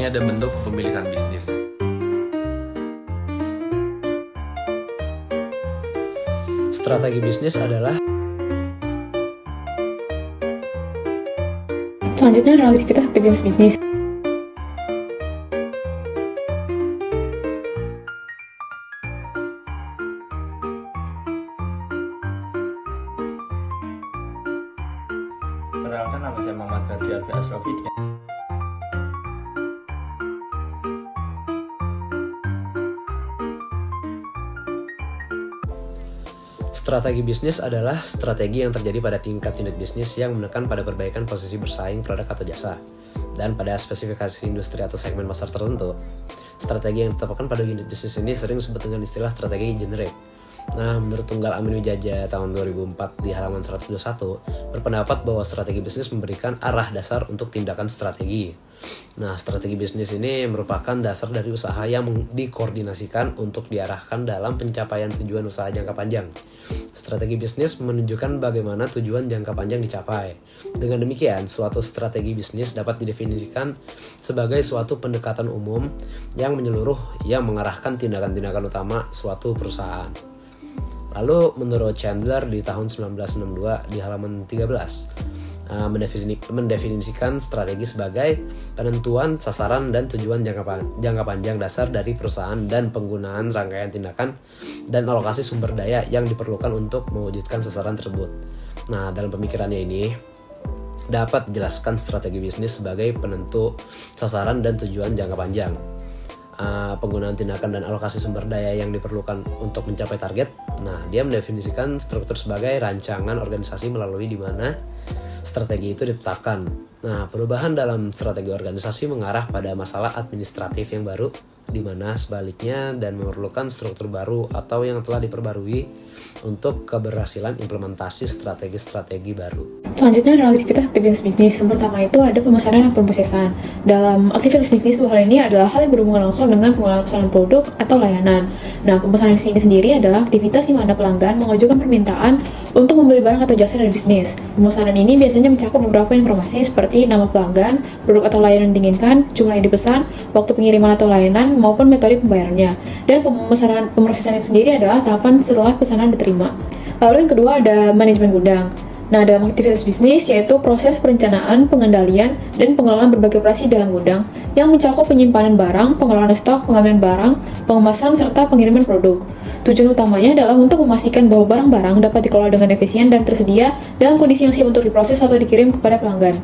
Ini ada bentuk pemilikan bisnis. Strategi bisnis adalah Selanjutnya adalah aktivitas bisnis. Perkenalkan, nama saya Muhammad Ferdi Alfi Asrofi. Strategi bisnis adalah strategi yang terjadi pada tingkat unit bisnis yang menekan pada perbaikan posisi bersaing produk atau jasa dan pada spesifikasi industri atau segmen pasar tertentu. Strategi yang ditetapkan pada unit bisnis ini sering disebut dengan istilah strategi generik. Nah, menurut Tunggal Amin Wijaja tahun 2004 di halaman 121 berpendapat bahwa strategi bisnis memberikan arah dasar untuk tindakan strategi. Nah, strategi bisnis ini merupakan dasar dari usaha yang dikoordinasikan untuk diarahkan dalam pencapaian tujuan usaha jangka panjang. Strategi bisnis menunjukkan bagaimana tujuan jangka panjang dicapai. Dengan demikian, suatu strategi bisnis dapat didefinisikan sebagai suatu pendekatan umum yang menyeluruh yang mengarahkan tindakan-tindakan utama suatu perusahaan. Lalu menurut Chandler di tahun 1962 di halaman 13 mendefinisikan strategi sebagai penentuan sasaran dan tujuan jangka panjang dasar dari perusahaan dan penggunaan rangkaian tindakan dan alokasi sumber daya yang diperlukan untuk mewujudkan sasaran tersebut. Nah, dalam pemikirannya ini dapat dijelaskan strategi bisnis sebagai penentu sasaran dan tujuan jangka panjang. Penggunaan tindakan dan alokasi sumber daya yang diperlukan untuk mencapai target. Nah, dia mendefinisikan struktur sebagai rancangan organisasi melalui di mana strategi itu ditetapkan. Nah, perubahan dalam strategi organisasi mengarah pada masalah administratif yang baru, di mana sebaliknya dan memerlukan struktur baru atau yang telah diperbarui untuk keberhasilan implementasi strategi-strategi baru. Selanjutnya adalah aktivitas bisnis. Yang pertama itu ada pemesanan dan pemrosesan. Dalam aktivitas bisnis, hal ini adalah hal yang berhubungan langsung dengan pengelolaan pesanan produk atau layanan. Nah, pemesanan ini sendiri adalah aktivitas di mana pelanggan mengajukan permintaan untuk membeli barang atau jasa dari bisnis. Pemesanan ini biasanya mencakup beberapa informasi seperti nama pelanggan, produk atau layanan yang diinginkan, jumlah yang dipesan, waktu pengiriman atau layanan, maupun metode pembayarannya. Dan pemrosesan itu sendiri adalah tahapan setelah pesanan diterima. Lalu yang kedua ada manajemen gudang. Nah, dalam aktivitas bisnis yaitu proses perencanaan, pengendalian, dan pengelolaan berbagai operasi dalam gudang yang mencakup penyimpanan barang, pengelolaan stok, pengambilan barang, pengemasan, serta pengiriman produk. Tujuan utamanya adalah untuk memastikan bahwa barang-barang dapat dikelola dengan efisien dan tersedia dalam kondisi yang siap untuk diproses atau dikirim kepada pelanggan.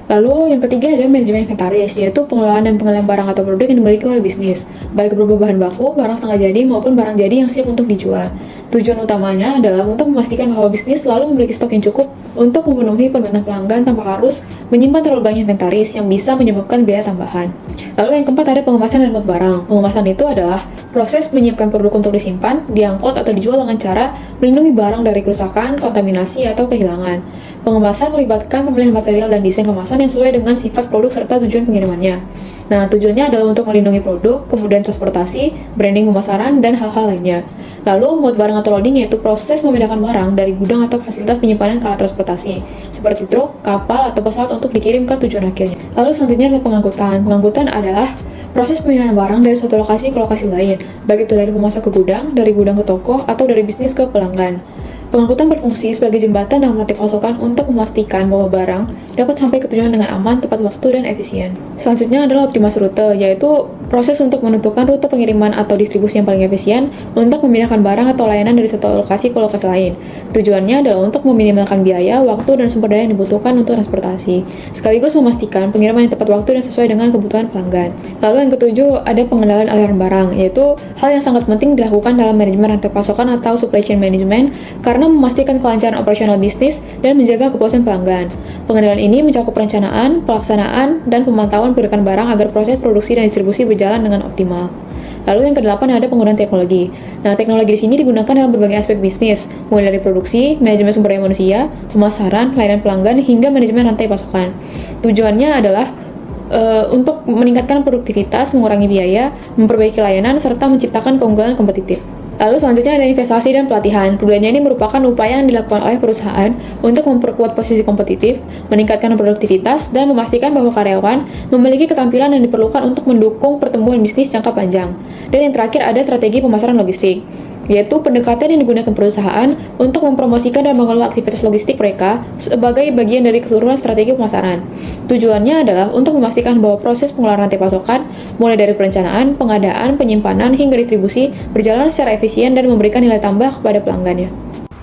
Lalu yang ketiga ada manajemen inventaris, yaitu pengelolaan dan pengalihan barang atau produk yang dimiliki oleh bisnis, baik berupa bahan baku, barang setengah jadi, maupun barang jadi yang siap untuk dijual. Tujuan utamanya adalah untuk memastikan bahwa bisnis selalu memiliki stok yang cukup untuk memenuhi permintaan pelanggan tanpa harus menyimpan terlalu banyak inventaris yang bisa menyebabkan biaya tambahan. Lalu yang keempat ada pengemasan dan muat barang. Pengemasan itu adalah proses menyiapkan produk untuk disimpan, diangkut, atau dijual dengan cara melindungi barang dari kerusakan, kontaminasi, atau kehilangan. Pengemasan melibatkan pemilihan material dan desain kemasan yang sesuai dengan sifat produk serta tujuan pengirimannya. Nah, tujuannya adalah untuk melindungi produk, kemudian transportasi, branding pemasaran, dan hal-hal lainnya. Lalu, muat barang atau loading yaitu proses memindahkan barang dari gudang atau fasilitas penyimpanan ke alat transportasi, seperti truk, kapal, atau pesawat untuk dikirim ke tujuan akhirnya. Lalu selanjutnya adalah pengangkutan. Pengangkutan adalah proses pemindahan barang dari suatu lokasi ke lokasi lain, baik itu dari pemasok ke gudang, dari gudang ke toko, atau dari bisnis ke pelanggan. Pengangkutan berfungsi sebagai jembatan dalam rantai pasokan untuk memastikan bahwa barang dapat sampai ke tujuan dengan aman, tepat waktu, dan efisien. Selanjutnya adalah optimasi rute, yaitu proses untuk menentukan rute pengiriman atau distribusi yang paling efisien untuk memindahkan barang atau layanan dari satu lokasi ke lokasi lain. Tujuannya adalah untuk meminimalkan biaya, waktu, dan sumber daya yang dibutuhkan untuk transportasi, sekaligus memastikan pengiriman yang tepat waktu dan sesuai dengan kebutuhan pelanggan. Lalu yang ketujuh ada pengendalian aliran barang, yaitu hal yang sangat penting dilakukan dalam manajemen rantai pasokan atau supply chain management karena memastikan kelancaran operasional bisnis dan menjaga kepuasan pelanggan. Pengendalian ini mencakup perencanaan, pelaksanaan, dan pemantauan pergerakan barang agar proses produksi dan distribusi berjalan dengan optimal. Lalu yang kedelapan ada penggunaan teknologi. Nah, teknologi di sini digunakan dalam berbagai aspek bisnis, mulai dari produksi, manajemen sumber daya manusia, pemasaran, layanan pelanggan, hingga manajemen rantai pasokan. Tujuannya adalah untuk meningkatkan produktivitas, mengurangi biaya, memperbaiki layanan, serta menciptakan keunggulan kompetitif. Lalu selanjutnya ada investasi dan pelatihan. Keduanya ini merupakan upaya yang dilakukan oleh perusahaan untuk memperkuat posisi kompetitif, meningkatkan produktivitas, dan memastikan bahwa karyawan memiliki keterampilan yang diperlukan untuk mendukung pertumbuhan bisnis jangka panjang. Dan yang terakhir ada strategi pemasaran logistik, yaitu pendekatan yang digunakan perusahaan untuk mempromosikan dan mengelola aktivitas logistik mereka sebagai bagian dari keseluruhan strategi pemasaran. Tujuannya adalah untuk memastikan bahwa proses pengeluaran rantai pasokan, mulai dari perencanaan, pengadaan, penyimpanan, hingga distribusi, berjalan secara efisien dan memberikan nilai tambah kepada pelanggannya.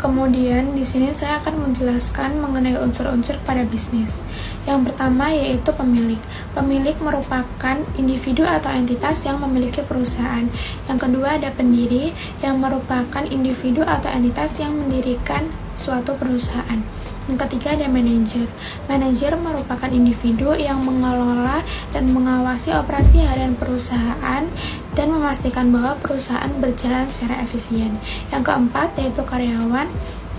Kemudian di sini saya akan menjelaskan mengenai unsur-unsur pada bisnis. Yang pertama yaitu pemilik. Pemilik merupakan individu atau entitas yang memiliki perusahaan. Yang kedua ada pendiri yang merupakan individu atau entitas yang mendirikan suatu perusahaan. Yang ketiga ada manajer. Manajer merupakan individu yang mengelola dan mengawasi operasi harian perusahaan dan memastikan bahwa perusahaan berjalan secara efisien. Yang keempat yaitu karyawan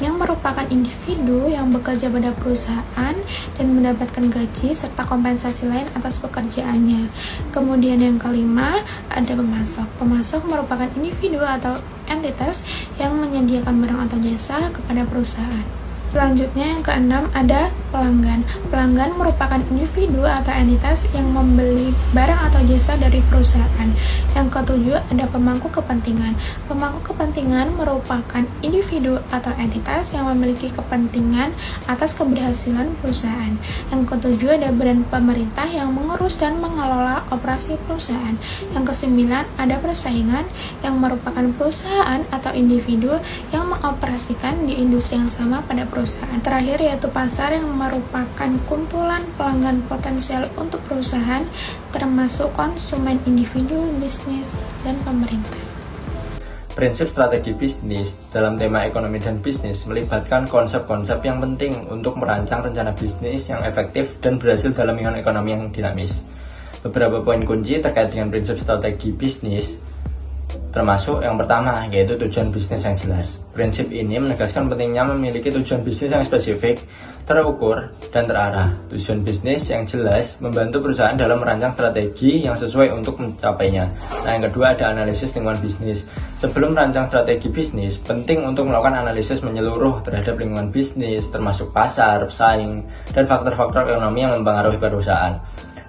yang merupakan individu yang bekerja pada perusahaan dan mendapatkan gaji serta kompensasi lain atas pekerjaannya. Kemudian yang kelima ada pemasok. Pemasok merupakan individu atau entitas yang menyediakan barang atau jasa kepada perusahaan. Selanjutnya yang keenam ada pelanggan. Pelanggan merupakan individu atau entitas yang membeli barang atau jasa dari perusahaan. Yang ketujuh ada pemangku kepentingan. Pemangku kepentingan merupakan individu atau entitas yang memiliki kepentingan atas keberhasilan perusahaan. Yang ketujuh ada badan pemerintah yang mengurus dan mengelola operasi perusahaan. Yang kesembilan ada persaingan yang merupakan perusahaan atau individu yang mengoperasikan di industri yang sama pada perusahaan. Terakhir yaitu pasar yang merupakan kumpulan pelanggan potensial untuk perusahaan termasuk konsumen individu, bisnis, dan pemerintah. Prinsip strategi bisnis dalam tema ekonomi dan bisnis melibatkan konsep-konsep yang penting untuk merancang rencana bisnis yang efektif dan berhasil dalam lingkungan ekonomi yang dinamis. Beberapa poin kunci terkait dengan prinsip strategi bisnis termasuk yang pertama yaitu tujuan bisnis yang jelas. Prinsip ini menegaskan pentingnya memiliki tujuan bisnis yang spesifik, terukur, dan terarah. Tujuan bisnis yang jelas membantu perusahaan dalam merancang strategi yang sesuai untuk mencapainya. Nah, yang kedua ada analisis lingkungan bisnis. Sebelum merancang strategi bisnis, penting untuk melakukan analisis menyeluruh terhadap lingkungan bisnis, termasuk pasar, pesaing, dan faktor-faktor ekonomi yang mempengaruhi perusahaan.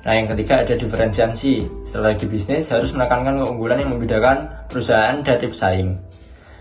Nah, yang ketiga ada diferensiasi. Strategi bisnis harus menekankan keunggulan yang membedakan perusahaan dari pesaing.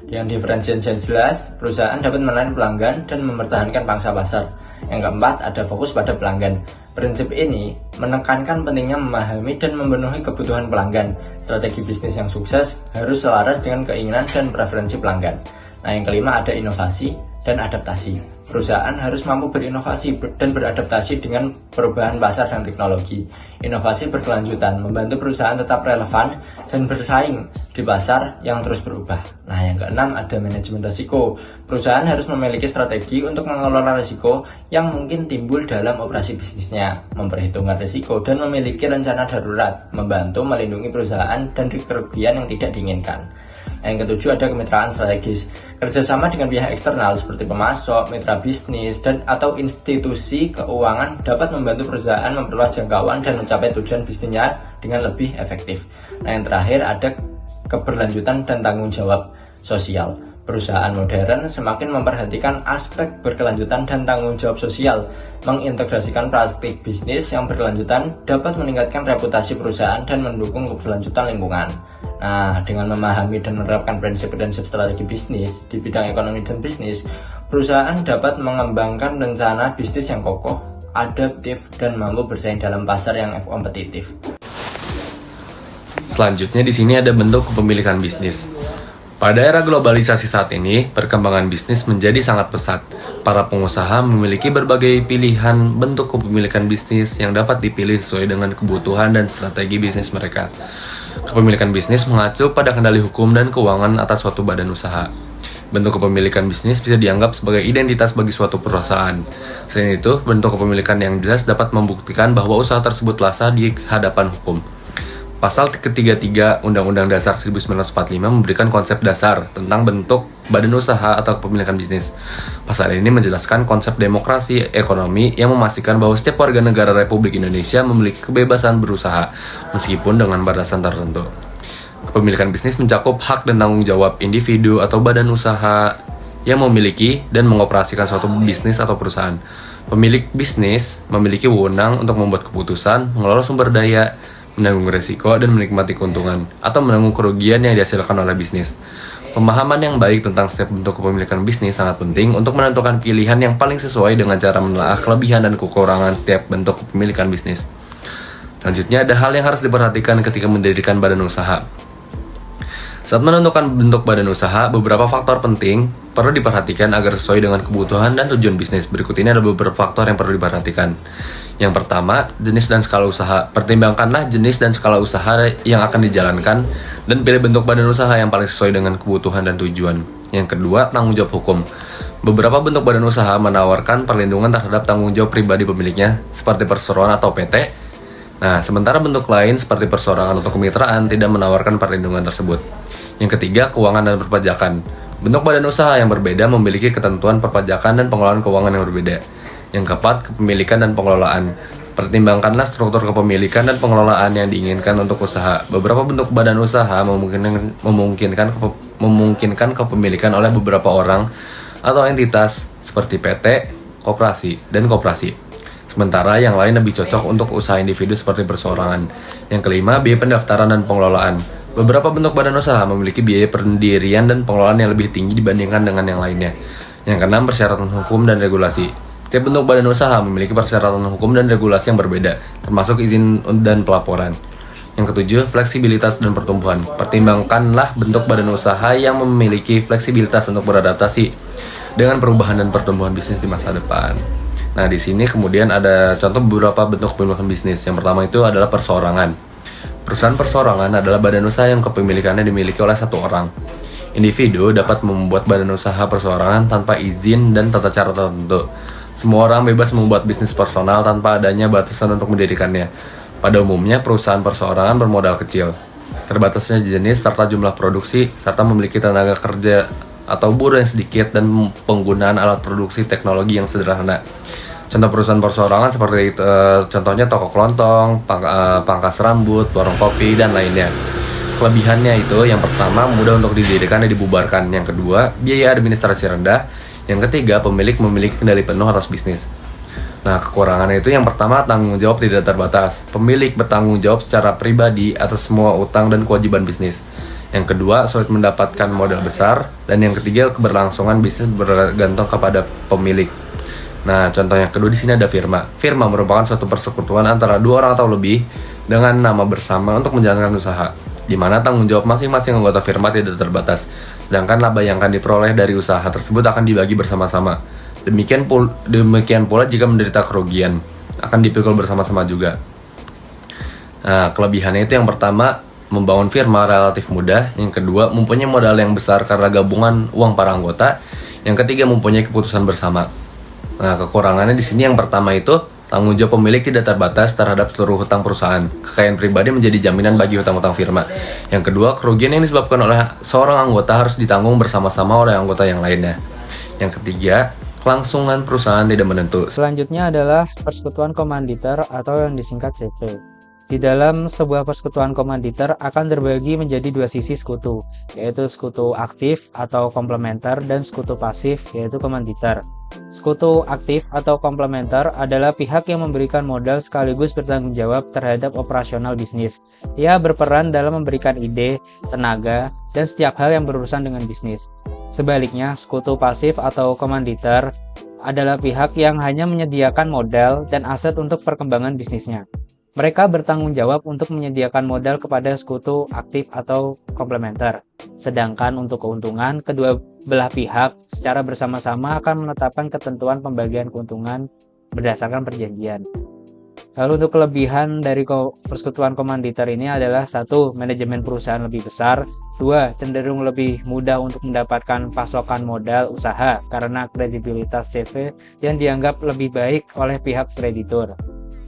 Dengan diferensiasi yang jelas, perusahaan dapat melayani pelanggan dan mempertahankan pangsa pasar. Yang keempat ada fokus pada pelanggan. Prinsip ini menekankan pentingnya memahami dan memenuhi kebutuhan pelanggan. Strategi bisnis yang sukses harus selaras dengan keinginan dan preferensi pelanggan. Nah, yang kelima ada inovasi dan adaptasi. Perusahaan harus mampu berinovasi dan beradaptasi dengan perubahan pasar dan teknologi. Inovasi berkelanjutan membantu perusahaan tetap relevan dan bersaing di pasar yang terus berubah. Nah, yang keenam ada manajemen risiko. Perusahaan harus memiliki strategi untuk mengelola risiko yang mungkin timbul dalam operasi bisnisnya, memperhitungkan risiko dan memiliki rencana darurat, membantu melindungi perusahaan dari kerugian yang tidak diinginkan. Yang ketujuh ada kemitraan strategis. Kerjasama dengan pihak eksternal seperti pemasok, mitra bisnis, dan atau institusi keuangan dapat membantu perusahaan memperluas jangkauan dan mencapai tujuan bisnisnya dengan lebih efektif. Nah, yang terakhir ada keberlanjutan dan tanggung jawab sosial. Perusahaan modern semakin memperhatikan aspek berkelanjutan dan tanggung jawab sosial. Mengintegrasikan praktik bisnis yang berkelanjutan dapat meningkatkan reputasi perusahaan dan mendukung keberlanjutan lingkungan. Nah, dengan memahami dan menerapkan prinsip-prinsip strategi bisnis di bidang ekonomi dan bisnis, perusahaan dapat mengembangkan rencana bisnis yang kokoh, adaptif, dan mampu bersaing dalam pasar yang kompetitif. Selanjutnya di sini ada bentuk kepemilikan bisnis. Pada era globalisasi saat ini, perkembangan bisnis menjadi sangat pesat. Para pengusaha memiliki berbagai pilihan bentuk kepemilikan bisnis yang dapat dipilih sesuai dengan kebutuhan dan strategi bisnis mereka. Kepemilikan bisnis mengacu pada kendali hukum dan keuangan atas suatu badan usaha. Bentuk kepemilikan bisnis bisa dianggap sebagai identitas bagi suatu perusahaan. Selain itu, bentuk kepemilikan yang jelas dapat membuktikan bahwa usaha tersebut sah di hadapan hukum. Pasal 33 Undang-Undang Dasar 1945 memberikan konsep dasar tentang bentuk badan usaha atau kepemilikan bisnis. Pasal ini menjelaskan konsep demokrasi ekonomi yang memastikan bahwa setiap warga negara Republik Indonesia memiliki kebebasan berusaha, meskipun dengan batasan tertentu. Kepemilikan bisnis mencakup hak dan tanggung jawab individu atau badan usaha yang memiliki dan mengoperasikan suatu bisnis atau perusahaan. Pemilik bisnis memiliki wewenang untuk membuat keputusan, mengelola sumber daya, menanggung risiko, dan menikmati keuntungan atau menanggung kerugian yang dihasilkan oleh bisnis. Pemahaman yang baik tentang setiap bentuk kepemilikan bisnis sangat penting untuk menentukan pilihan yang paling sesuai dengan cara menelaah kelebihan dan kekurangan setiap bentuk kepemilikan bisnis. Selanjutnya, ada hal yang harus diperhatikan ketika mendirikan badan usaha. Saat menentukan bentuk badan usaha, beberapa faktor penting perlu diperhatikan agar sesuai dengan kebutuhan dan tujuan bisnis. Berikut ini ada beberapa faktor yang perlu diperhatikan. Yang pertama, jenis dan skala usaha. Pertimbangkanlah jenis dan skala usaha yang akan dijalankan dan pilih bentuk badan usaha yang paling sesuai dengan kebutuhan dan tujuan. Yang kedua, tanggung jawab hukum. Beberapa bentuk badan usaha menawarkan perlindungan terhadap tanggung jawab pribadi pemiliknya, seperti perseroan atau PT. Nah, sementara bentuk lain seperti perseorangan atau kemitraan tidak menawarkan perlindungan tersebut. Yang ketiga, keuangan dan perpajakan. Bentuk badan usaha yang berbeda memiliki ketentuan perpajakan dan pengelolaan keuangan yang berbeda. Yang keempat, kepemilikan dan pengelolaan. Pertimbangkanlah struktur kepemilikan dan pengelolaan yang diinginkan untuk usaha. Beberapa bentuk badan usaha memungkinkan kepemilikan oleh beberapa orang atau entitas seperti PT, koperasi, dan koperasi. Sementara yang lain lebih cocok untuk usaha individu seperti perseorangan. Yang kelima, biaya pendaftaran dan pengelolaan. Beberapa bentuk badan usaha memiliki biaya pendirian dan pengelolaan yang lebih tinggi dibandingkan dengan yang lainnya. Yang keenam, persyaratan hukum dan regulasi. Setiap bentuk badan usaha memiliki persyaratan hukum dan regulasi yang berbeda, termasuk izin dan pelaporan. Yang ketujuh, fleksibilitas dan pertumbuhan. Pertimbangkanlah bentuk badan usaha yang memiliki fleksibilitas untuk beradaptasi dengan perubahan dan pertumbuhan bisnis di masa depan. Nah, di sini kemudian ada contoh beberapa bentuk kepemilikan bisnis. Yang pertama itu adalah perseorangan. Perusahaan perseorangan adalah badan usaha yang kepemilikannya dimiliki oleh satu orang. Individu dapat membuat badan usaha perseorangan tanpa izin dan tata cara tertentu. Semua orang bebas membuat bisnis personal tanpa adanya batasan untuk mendirikannya. Pada umumnya, perusahaan perseorangan bermodal kecil, terbatasnya jenis serta jumlah produksi, serta memiliki tenaga kerja atau buruh yang sedikit dan penggunaan alat produksi teknologi yang sederhana. Contoh perusahaan perseorangan seperti contohnya toko kelontong, pangkas rambut, warung kopi, dan lainnya. Kelebihannya itu, yang pertama, mudah untuk didirikan dan dibubarkan. Yang kedua, biaya administrasi rendah. Yang ketiga, pemilik memiliki kendali penuh atas bisnis. Nah, kekurangannya itu yang pertama, tanggung jawab tidak terbatas. Pemilik bertanggung jawab secara pribadi atas semua utang dan kewajiban bisnis. Yang kedua, sulit mendapatkan modal besar. Dan yang ketiga, keberlangsungan bisnis bergantung kepada pemilik. Nah, contoh yang kedua di sini ada firma. Firma merupakan suatu persekutuan antara dua orang atau lebih dengan nama bersama untuk menjalankan usaha, di mana tanggung jawab masing-masing anggota firma tidak terbatas. Sedangkan laba yang akan diperoleh dari usaha tersebut akan dibagi bersama-sama. Demikian pula jika menderita kerugian, akan dipikul bersama-sama juga. Nah, kelebihannya itu yang pertama, membangun firma relatif mudah. Yang kedua, mempunyai modal yang besar karena gabungan uang para anggota. Yang ketiga, mempunyai keputusan bersama. Nah, kekurangannya di sini yang pertama itu, tanggung jawab pemilik tidak terbatas terhadap seluruh hutang perusahaan. Kekayaan pribadi menjadi jaminan bagi hutang-hutang firma. Yang kedua, kerugian yang disebabkan oleh seorang anggota harus ditanggung bersama-sama oleh anggota yang lainnya. Yang ketiga, kelangsungan perusahaan tidak menentu. Selanjutnya adalah persekutuan komanditer atau yang disingkat CV. Di dalam sebuah persekutuan komanditer akan terbagi menjadi dua sisi sekutu, yaitu sekutu aktif atau komplementer dan sekutu pasif, yaitu komanditer. Sekutu aktif atau komplementer adalah pihak yang memberikan modal sekaligus bertanggung jawab terhadap operasional bisnis. Ia berperan dalam memberikan ide, tenaga, dan setiap hal yang berurusan dengan bisnis. Sebaliknya, sekutu pasif atau komanditer adalah pihak yang hanya menyediakan modal dan aset untuk perkembangan bisnisnya. Mereka bertanggung jawab untuk menyediakan modal kepada sekutu aktif atau komplementer. Sedangkan untuk keuntungan, kedua belah pihak secara bersama-sama akan menetapkan ketentuan pembagian keuntungan berdasarkan perjanjian. Lalu untuk kelebihan dari persekutuan komanditer ini adalah 1. Manajemen perusahaan lebih besar. 2. Cenderung lebih mudah untuk mendapatkan pasokan modal usaha karena kredibilitas CV yang dianggap lebih baik oleh pihak kreditur.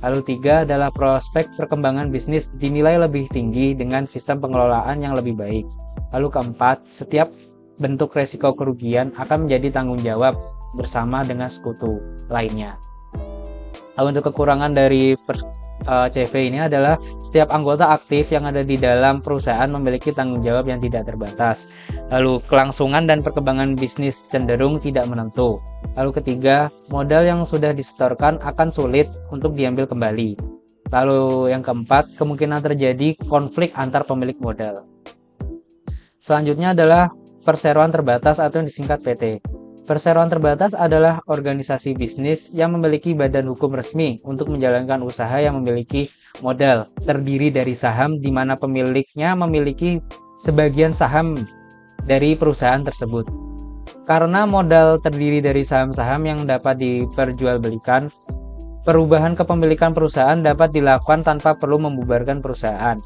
Lalu 3 adalah prospek perkembangan bisnis dinilai lebih tinggi dengan sistem pengelolaan yang lebih baik. Lalu 4, setiap bentuk resiko kerugian akan menjadi tanggung jawab bersama dengan sekutu lainnya. Lalu untuk kekurangan dari CV ini adalah setiap anggota aktif yang ada di dalam perusahaan memiliki tanggung jawab yang tidak terbatas. Lalu kelangsungan dan perkembangan bisnis cenderung tidak menentu. Lalu ketiga, modal yang sudah disetorkan akan sulit untuk diambil kembali. Lalu yang keempat, kemungkinan terjadi konflik antar pemilik modal. Selanjutnya adalah perseroan terbatas atau yang disingkat PT. Perseroan terbatas adalah organisasi bisnis yang memiliki badan hukum resmi untuk menjalankan usaha yang memiliki modal terdiri dari saham di mana pemiliknya memiliki sebagian saham dari perusahaan tersebut. Karena modal terdiri dari saham-saham yang dapat diperjualbelikan, perubahan kepemilikan perusahaan dapat dilakukan tanpa perlu membubarkan perusahaan.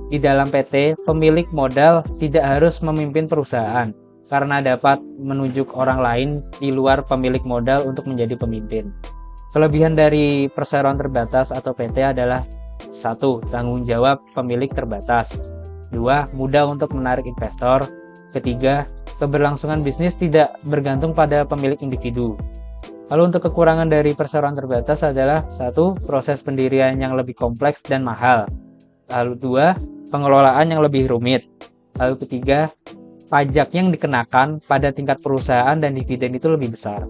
Di dalam PT, pemilik modal tidak harus memimpin perusahaan karena dapat menunjuk orang lain di luar pemilik modal untuk menjadi pemimpin. Kelebihan dari perseroan terbatas atau PT adalah 1. Tanggung jawab pemilik terbatas. 2. Mudah untuk menarik investor. Ketiga, keberlangsungan bisnis tidak bergantung pada pemilik individu. Lalu untuk kekurangan dari perseroan terbatas adalah 1. Proses pendirian yang lebih kompleks dan mahal. Lalu 2. Pengelolaan yang lebih rumit. Lalu ketiga, pajak yang dikenakan pada tingkat perusahaan dan dividen itu lebih besar.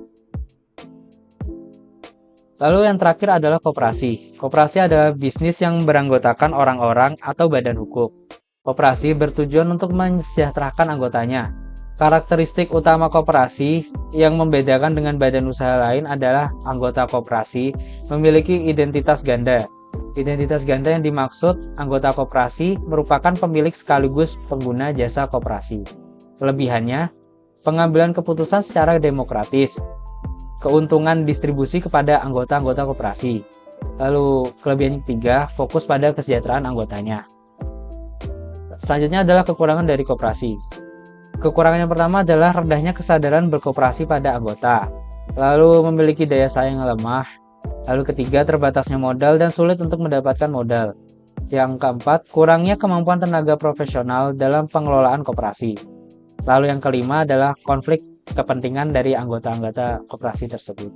Lalu yang terakhir adalah koperasi. Koperasi adalah bisnis yang beranggotakan orang-orang atau badan hukum. Koperasi bertujuan untuk mensejahterakan anggotanya. Karakteristik utama koperasi yang membedakan dengan badan usaha lain adalah anggota koperasi memiliki identitas ganda. Identitas ganda yang dimaksud anggota koperasi merupakan pemilik sekaligus pengguna jasa koperasi. Kelebihannya, pengambilan keputusan secara demokratis, keuntungan distribusi kepada anggota-anggota koperasi. Lalu kelebihan ketiga, fokus pada kesejahteraan anggotanya. Selanjutnya adalah kekurangan dari koperasi. Kekurangan yang pertama adalah rendahnya kesadaran berkoperasi pada anggota, lalu memiliki daya saing yang lemah. Lalu ketiga, terbatasnya modal dan sulit untuk mendapatkan modal. Yang keempat, kurangnya kemampuan tenaga profesional dalam pengelolaan koperasi. Lalu yang kelima adalah konflik kepentingan dari anggota-anggota koperasi tersebut.